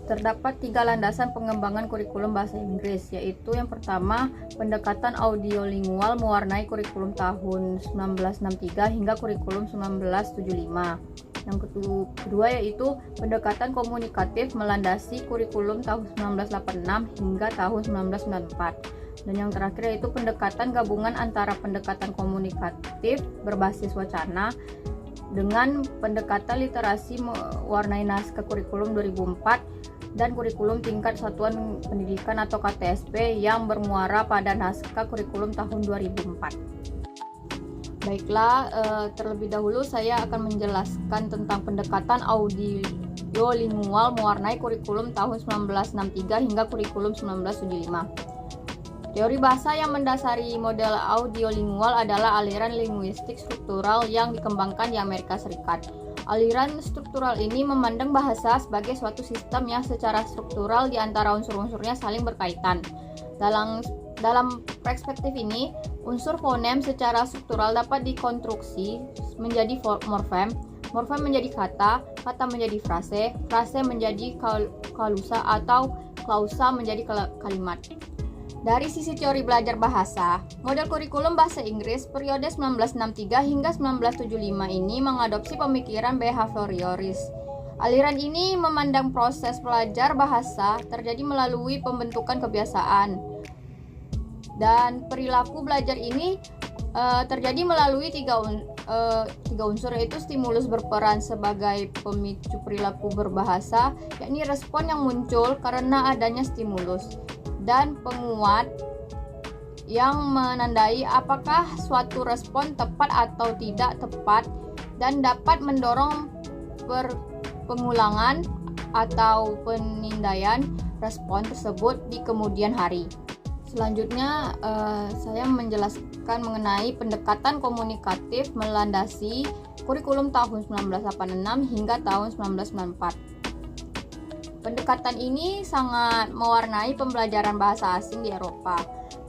Terdapat 3 landasan pengembangan kurikulum bahasa Inggris, yaitu yang pertama, pendekatan audiolingual mewarnai kurikulum tahun 1963 hingga kurikulum 1975. Yang kedua yaitu pendekatan komunikatif melandasi kurikulum tahun 1986 hingga tahun 1994. Dan yang terakhir yaitu pendekatan gabungan antara pendekatan komunikatif berbasis wacana dengan pendekatan literasi mewarnai naskah kurikulum 2004 dan kurikulum tingkat satuan pendidikan atau KTSP yang bermuara pada naskah kurikulum tahun 2004. Baiklah, terlebih dahulu saya akan menjelaskan tentang pendekatan audiolingual mewarnai kurikulum tahun 1963 hingga kurikulum 1975. Teori bahasa yang mendasari model audiolingual adalah aliran linguistik struktural yang dikembangkan di Amerika Serikat. Aliran struktural ini memandang bahasa sebagai suatu sistem yang secara struktural di antara unsur-unsurnya saling berkaitan. Dalam perspektif ini, unsur fonem secara struktural dapat dikonstruksi menjadi morfem, morfem menjadi kata, kata menjadi frase, frase menjadi klausa atau klausa menjadi kalimat. Dari sisi teori belajar bahasa, model kurikulum bahasa Inggris periode 1963 hingga 1975 ini mengadopsi pemikiran behavioris. Aliran ini memandang proses belajar bahasa terjadi melalui pembentukan kebiasaan. Dan perilaku belajar ini terjadi melalui tiga unsur, yaitu stimulus berperan sebagai pemicu perilaku berbahasa, yakni respon yang muncul karena adanya stimulus, dan penguat yang menandai apakah suatu respon tepat atau tidak tepat dan dapat mendorong pengulangan atau penindaian respon tersebut di kemudian hari. Selanjutnya saya menjelaskan mengenai pendekatan komunikatif melandasi kurikulum tahun 1986 hingga tahun 1994. Pendekatan ini sangat mewarnai pembelajaran bahasa asing di Eropa.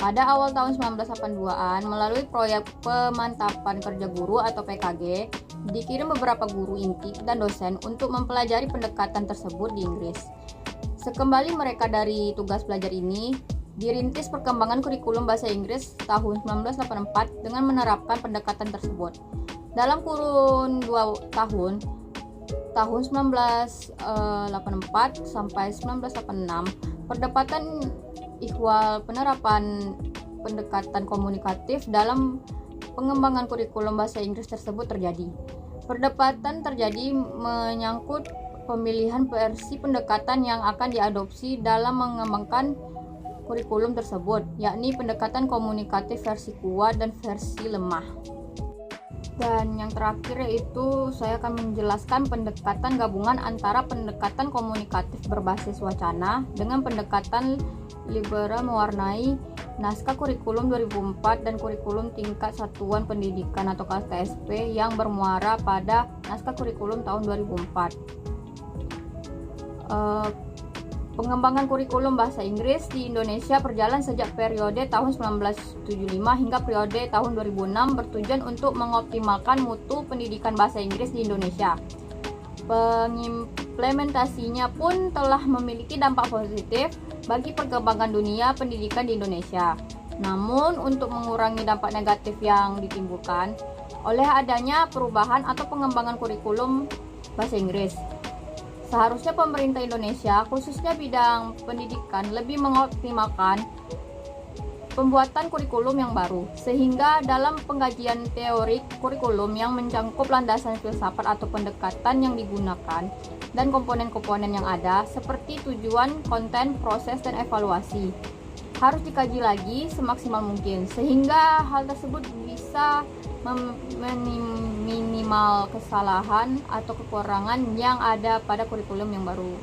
Pada awal tahun 1982-an, melalui proyek pemantapan kerja guru atau PKG, dikirim beberapa guru inti dan dosen untuk mempelajari pendekatan tersebut di Inggris. Sekembali mereka dari tugas belajar ini, dirintis perkembangan kurikulum bahasa Inggris tahun 1984 dengan menerapkan pendekatan tersebut. Dalam kurun 2 tahun 1984 sampai 1986, perdebatan ihwal penerapan pendekatan komunikatif dalam pengembangan kurikulum bahasa Inggris tersebut terjadi. Perdebatan terjadi menyangkut pemilihan versi pendekatan yang akan diadopsi dalam mengembangkan kurikulum tersebut, yakni pendekatan komunikatif versi kuat dan versi lemah. Dan yang terakhir yaitu saya akan menjelaskan pendekatan gabungan antara pendekatan komunikatif berbasis wacana dengan pendekatan liberal mewarnai naskah kurikulum 2004 dan kurikulum tingkat satuan pendidikan atau KTSP yang bermuara pada naskah kurikulum tahun 2004. Pengembangan kurikulum bahasa Inggris di Indonesia berjalan sejak periode tahun 1975 hingga periode tahun 2006 bertujuan untuk mengoptimalkan mutu pendidikan bahasa Inggris di Indonesia. Pengimplementasinya pun telah memiliki dampak positif bagi perkembangan dunia pendidikan di Indonesia. Namun, untuk mengurangi dampak negatif yang ditimbulkan oleh adanya perubahan atau pengembangan kurikulum bahasa Inggris, seharusnya pemerintah Indonesia, khususnya bidang pendidikan, lebih mengoptimalkan pembuatan kurikulum yang baru, sehingga dalam pengkajian teori kurikulum yang mencakup landasan filsafat atau pendekatan yang digunakan dan komponen-komponen yang ada, seperti tujuan, konten, proses, dan evaluasi, harus dikaji lagi semaksimal mungkin, sehingga hal tersebut bisa minimal kesalahan atau kekurangan yang ada pada kurikulum yang baru.